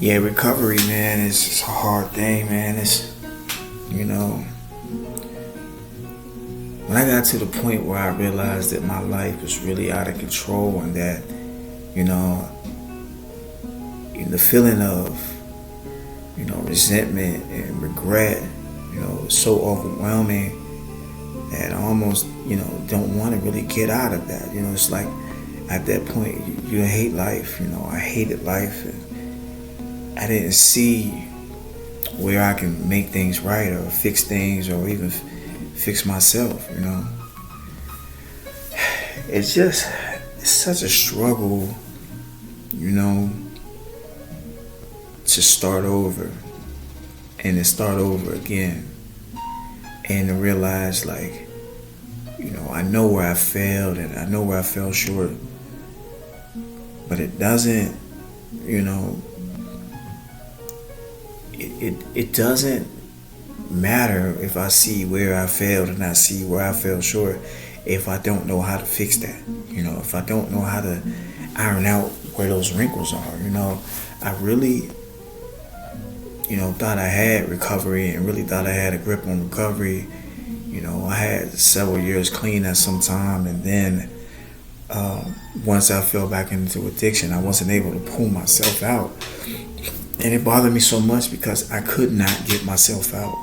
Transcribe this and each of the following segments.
Yeah, recovery, man, it's a hard thing, man. It's, you know, when I got to the point where I realized that my life was really out of control and that, you know, the feeling of, resentment and regret, was so overwhelming that I almost, don't want to really get out of that. It's like at that point, you hate life. I hated life. And I didn't see where I can make things right or fix things or even fix myself. It's such a struggle, to start over and to start over again and to realize, like, I know where I failed and I know where I fell short, but it doesn't, it doesn't matter if I see where I failed and I see where I fell short if I don't know how to fix that. If I don't know how to iron out where those wrinkles are. I really, thought I had recovery and really thought I had a grip on recovery. I had several years clean at some time, and then once I fell back into addiction, I wasn't able to pull myself out. And it bothered me so much because I could not get myself out.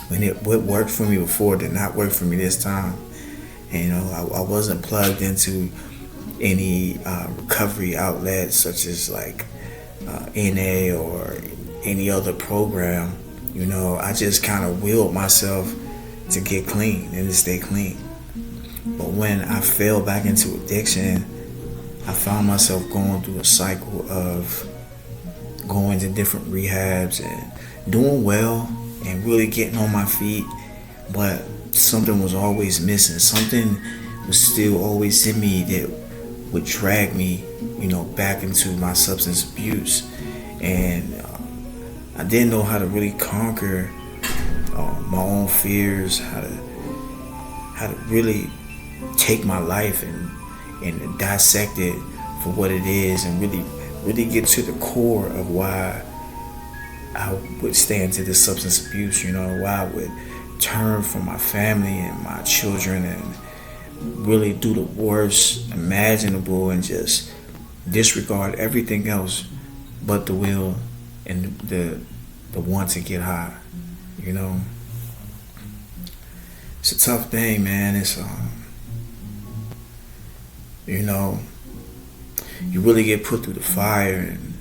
And what worked for me before did not work for me this time. And I wasn't plugged into any recovery outlets such as like NA or any other program. I just kind of willed myself to get clean and to stay clean. But when I fell back into addiction, I found myself going through a cycle of going to different rehabs and doing well and really getting on my feet, but something was always missing. Something was still always in me that would drag me, back into my substance abuse. And I didn't know how to really conquer my own fears, how to really take my life and dissect it for what it is, and really get to the core of why I would stay into this substance abuse, why I would turn from my family and my children and really do the worst imaginable and just disregard everything else but the will and the want to get high. It's a tough thing, man. It's you really get put through the fire, and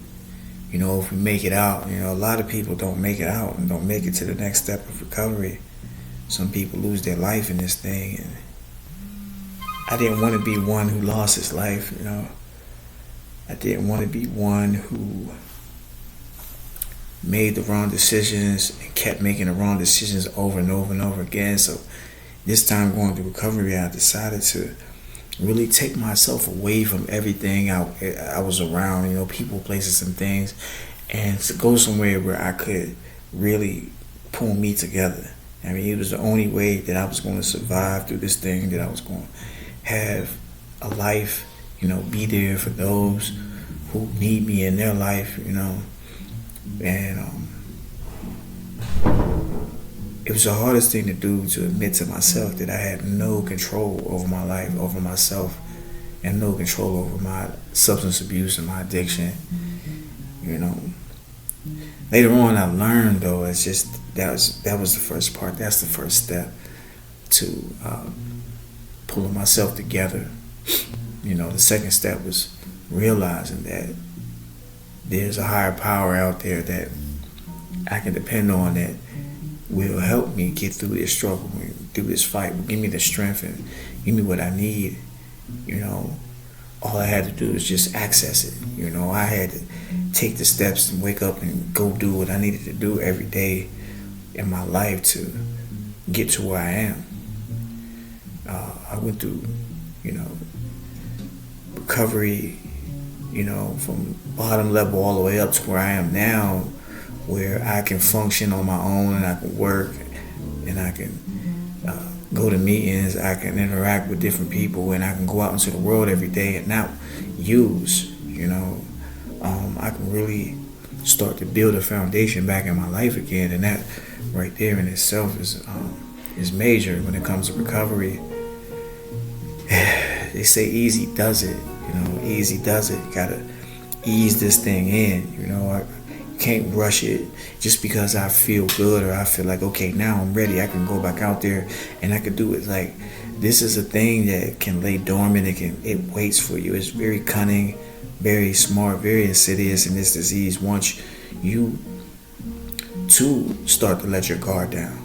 if we make it out, a lot of people don't make it out and don't make it to the next step of recovery. Some people lose their life in this thing, and I didn't want to be one who lost his life. I didn't want to be one who made the wrong decisions and kept making the wrong decisions over and over and over again. So this time going through recovery, I decided to really take myself away from everything I was around, people, places, and things, and to go somewhere where I could really pull me together. I mean, it was the only way that I was going to survive through this thing, that I was going to have a life, be there for those who need me in their life, and it was the hardest thing to do, to admit to myself that I had no control over my life, over myself, and no control over my substance abuse and my addiction. Later on, I learned, though, it's just that was the first part. That's the first step to pulling myself together. The second step was realizing that there's a higher power out there that I can depend on, that will help me get through this struggle, through this fight, will give me the strength and give me what I need. All I had to do was just access it. I had to take the steps and wake up and go do what I needed to do every day in my life to get to where I am. I went through, recovery, from bottom level all the way up to where I am now, where I can function on my own and I can work and I can go to meetings, I can interact with different people, and I can go out into the world every day and not use, I can really start to build a foundation back in my life again. And that right there in itself is major when it comes to recovery. They say easy does it, easy does it. You gotta ease this thing in, I can't rush it just because I feel good or I feel like, okay, now I'm ready, I can go back out there and I can do it. Like, this is a thing that can lay dormant. It waits for you. It's very cunning, very smart, very insidious in this disease. Once you too start to let your guard down,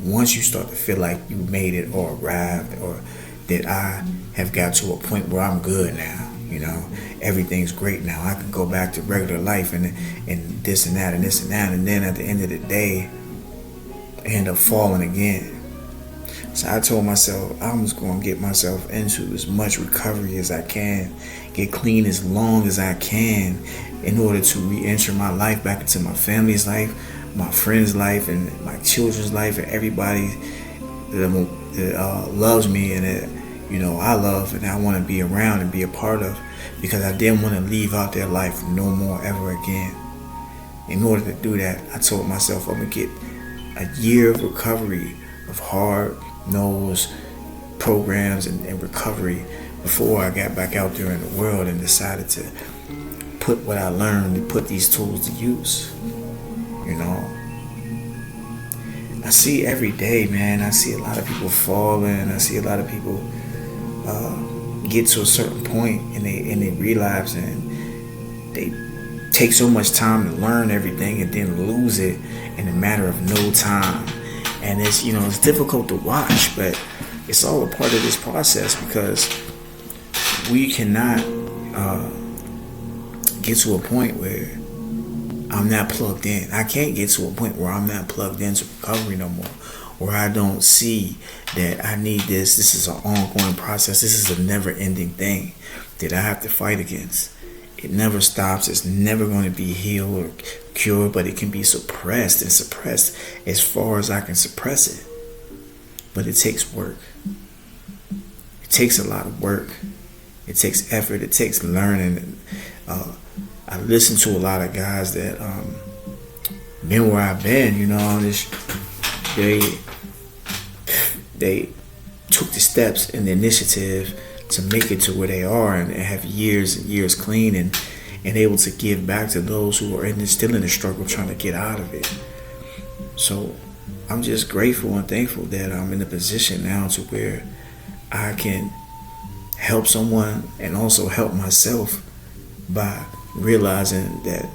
once you start to feel like you made it or arrived, or that I have got to a point where I'm good now, everything's great now, I can go back to regular life and this and that and this and that, and then at the end of the day I end up falling again. So I told myself I'm just going to get myself into as much recovery as I can, get clean as long as I can, in order to re-enter my life back into my family's life, my friends' life, and my children's life, and everybody that loves me and that I love and I want to be around and be a part of, because I didn't want to leave out their life no more ever again. In order to do that, I told myself I'm going to get a year of recovery, of hard-nosed programs and recovery before I got back out there in the world and decided to put what I learned and put these tools to use. I see every day, man, I see a lot of people falling. I see a lot of people get to a certain point and they realize, and they take so much time to learn everything and then lose it in a matter of no time. And it's it's difficult to watch, but it's all a part of this process, because we cannot get to a point where I'm not plugged in. I can't get to a point where I'm not plugged into recovery no more, where I don't see that I need this. This is an ongoing process. This is a never-ending thing that I have to fight against. It never stops. It's never going to be healed or cured, but it can be suppressed as far as I can suppress it. But it takes work. It takes a lot of work. It takes effort. It takes learning. I listen to a lot of guys that been where I've been, they took the steps and the initiative to make it to where they are and have years and years clean and able to give back to those who are still in the struggle trying to get out of it. So I'm just grateful and thankful that I'm in a position now to where I can help someone and also help myself by realizing that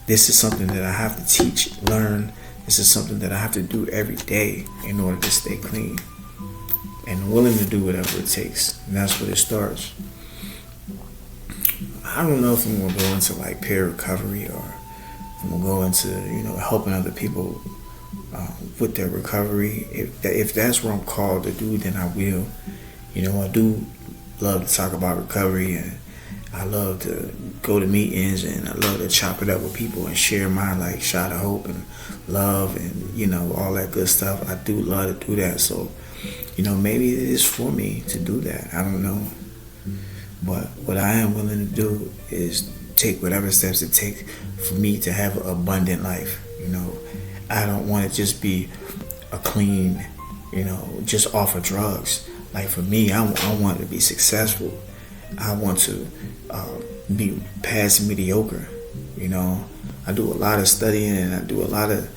this is something that I have to teach, learn. This is something that I have to do every day in order to stay clean, and willing to do whatever it takes. And that's where it starts. I don't know if I'm going to go into like peer recovery, or if I'm going to go into, helping other people with their recovery. If that's what I'm called to do, then I will. I do love to talk about recovery, and I love to go to meetings, and I love to chop it up with people and share my shot of hope and love and all that good stuff. I do love to do that. So maybe it is for me to do that. I don't know. But what I am willing to do is take whatever steps it takes for me to have an abundant life. I don't want to just be a clean, just off of drugs. Like for me, I want to be successful. I want to be past mediocre. I do a lot of studying and I do a lot of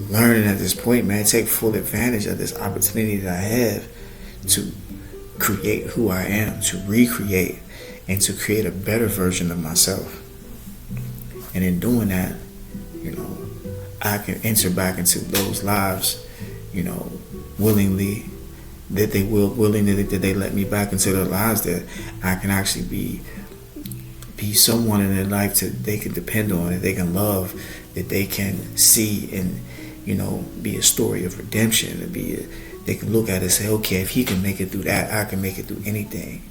learning at this point, man. Take full advantage of this opportunity that I have to create who I am, to recreate, and to create a better version of myself. And in doing that, I can enter back into those lives, willingly, that they will, willingly that they let me back into their lives, that I can actually be someone in their life that they can depend on, that they can love, that they can see and be a story of redemption, they can look at it and say, okay, if he can make it through that, I can make it through anything.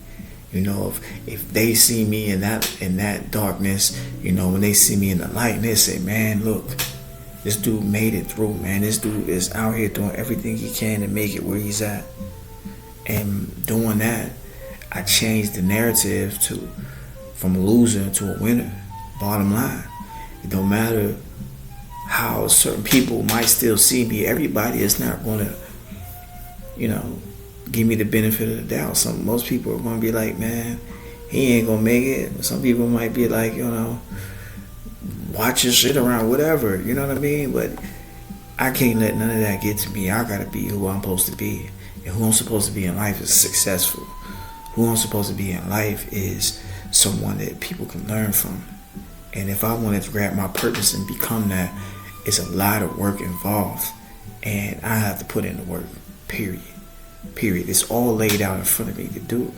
If they see me in that darkness, when they see me in the light, and they say, man, look, this dude made it through, man. This dude is out here doing everything he can to make it where he's at. And doing that, I changed the narrative from a loser to a winner. Bottom line, it don't matter how certain people might still see me. Everybody is not going to, give me the benefit of the doubt. Most people are going to be like, man, he ain't going to make it. Some people might be like, watch your shit around, whatever. You know what I mean? But I can't let none of that get to me. I got to be who I'm supposed to be. And who I'm supposed to be in life is successful. Who I'm supposed to be in life is someone that people can learn from. And if I wanted to grab my purpose and become that, it's a lot of work involved. And I have to put in the work, period. It's all laid out in front of me to do.